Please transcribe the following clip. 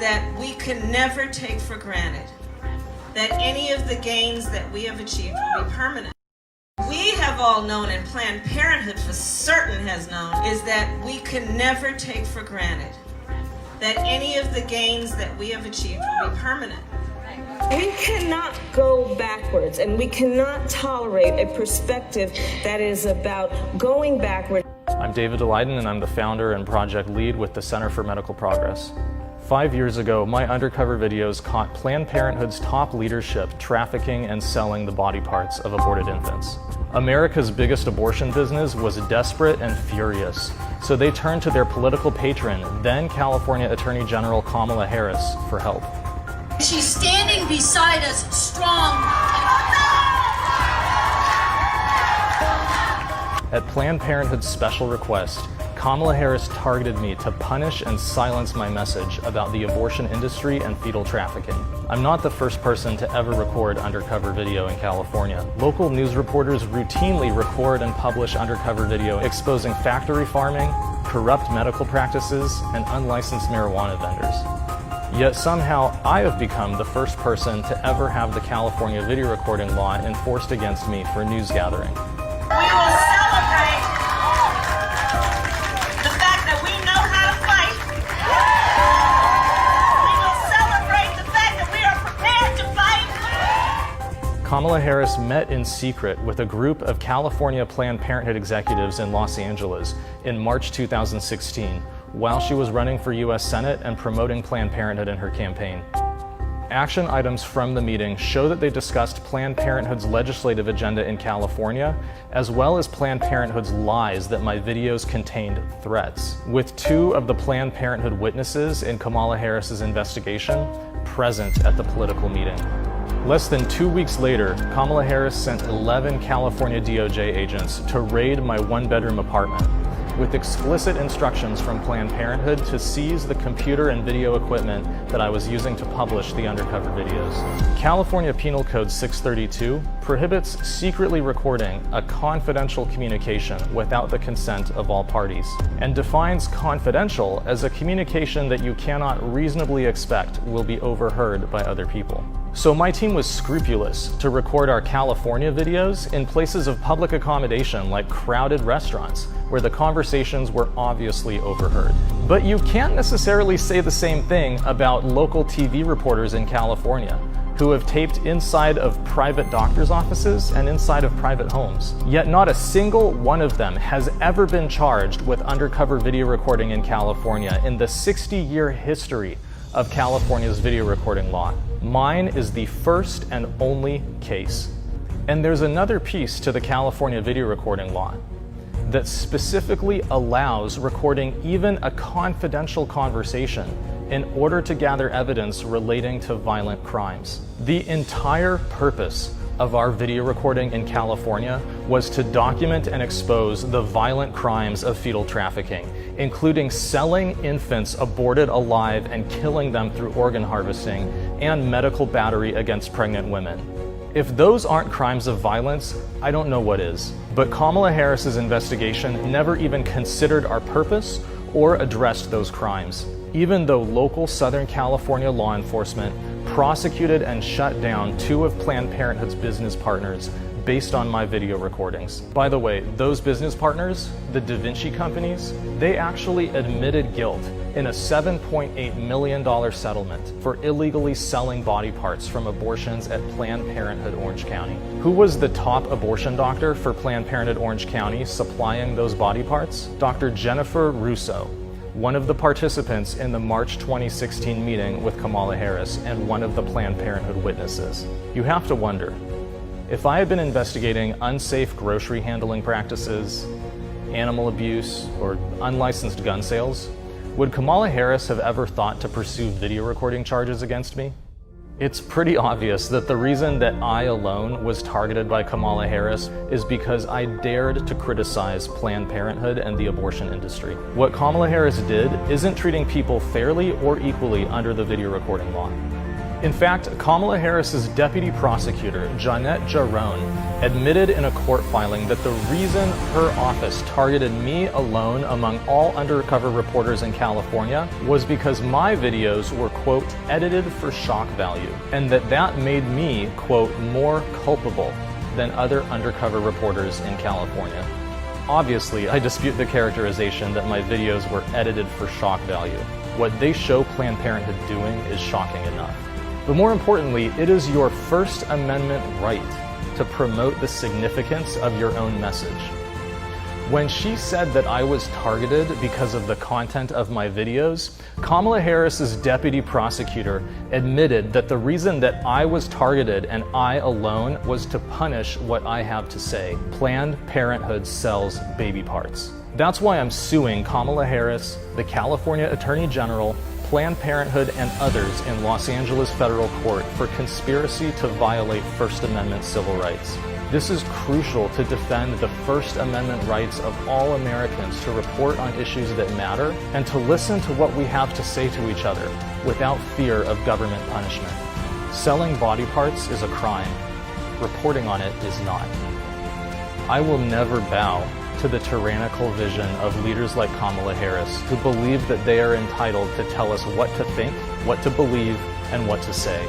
that we can never take for granted that any of the gains that we have achieved will be permanent. We have all known, and Planned Parenthood for certain has known, is that we can never take for granted that any of the gains that we have achieved will be permanent. We cannot go backwards, and we cannot tolerate a perspective that is about going backward. I'm David Daleiden, and I'm the founder and project lead with the Center for Medical Progress. 5 years ago, my undercover videos caught Planned Parenthood's top leadership trafficking and selling the body parts of aborted infants. America's biggest abortion business was desperate and furious, so they turned to their political patron, then California Attorney General Kamala Harris, for help. She's standing beside us, strong. At Planned Parenthood's special request, Kamala Harris targeted me to punish and silence my message about the abortion industry and fetal trafficking. I'm not the first person to ever record undercover video in California. Local news reporters routinely record and publish undercover video exposing factory farming, corrupt medical practices, and unlicensed marijuana vendors. Yet somehow, I have become the first person to ever have the California video recording law enforced against me for news gathering. We will celebrate the fact that we know how to fight. We will celebrate the fact that we are prepared to fight. Kamala Harris met in secret with a group of California Planned Parenthood executives in Los Angeles in March 2016, while she was running for U.S. Senate and promoting Planned Parenthood in her campaign. Action items from the meeting show that they discussed Planned Parenthood's legislative agenda in California, as well as Planned Parenthood's lies that my videos contained threats, with 2 of the Planned Parenthood witnesses in Kamala Harris's investigation present at the political meeting. Less than 2 weeks later, Kamala Harris sent 11 California DOJ agents to raid my 1-bedroom apartment, with explicit instructions from Planned Parenthood to seize the computer and video equipment that I was using to publish the undercover videos. California Penal Code 632 prohibits secretly recording a confidential communication without the consent of all parties, and defines confidential as a communication that you cannot reasonably expect will be overheard by other people. So my team was scrupulous to record our California videos in places of public accommodation like crowded restaurants, where the conversations were obviously overheard. But you can't necessarily say the same thing about local TV reporters in California, who have taped inside of private doctors' offices and inside of private homes. Yet not a single one of them has ever been charged with undercover video recording in California in the 60-year history of California's video recording law. Mine is the first and only case. And there's another piece to the California video recording law that specifically allows recording even a confidential conversation in order to gather evidence relating to violent crimes. The entire purpose of our video recording in California was to document and expose the violent crimes of fetal trafficking, including selling infants aborted alive and killing them through organ harvesting and medical battery against pregnant women. If those aren't crimes of violence, I don't know what is. But Kamala Harris's investigation never even considered our purpose or addressed those crimes, even though local Southern California law enforcement prosecuted and shut down 2 of Planned Parenthood's business partners based on my video recordings. By the way, those business partners, the Da Vinci companies, they actually admitted guilt in a $7.8 million settlement for illegally selling body parts from abortions at Planned Parenthood Orange County. Who was the top abortion doctor for Planned Parenthood Orange County supplying those body parts? Dr. Jennifer Russo, one of the participants in the March 2016 meeting with Kamala Harris and one of the Planned Parenthood witnesses. You have to wonder, if I had been investigating unsafe grocery handling practices, animal abuse, or unlicensed gun sales, would Kamala Harris have ever thought to pursue video recording charges against me? It's pretty obvious that the reason that I alone was targeted by Kamala Harris is because I dared to criticize Planned Parenthood and the abortion industry. What Kamala Harris did isn't treating people fairly or equally under the video recording law. In fact, Kamala Harris's deputy prosecutor, Jeanette Jarone, admitted in a court filing that the reason her office targeted me alone among all undercover reporters in California was because my videos were, quote, edited for shock value, and that made me, quote, more culpable than other undercover reporters in California. Obviously, I dispute the characterization that my videos were edited for shock value. What they show Planned Parenthood doing is shocking enough. But more importantly, it is your First Amendment right to promote the significance of your own message. When she said that I was targeted because of the content of my videos, Kamala Harris's deputy prosecutor admitted that the reason that I was targeted and I alone was to punish what I have to say. Planned Parenthood sells baby parts. That's why I'm suing Kamala Harris, the California Attorney General, Planned Parenthood, and others in Los Angeles federal court for conspiracy to violate First Amendment civil rights. This is crucial to defend the First Amendment rights of all Americans to report on issues that matter and to listen to what we have to say to each other without fear of government punishment. Selling body parts is a crime. Reporting on it is not. I will never bow to the tyrannical vision of leaders like Kamala Harris, who believe that they are entitled to tell us what to think, what to believe, and what to say.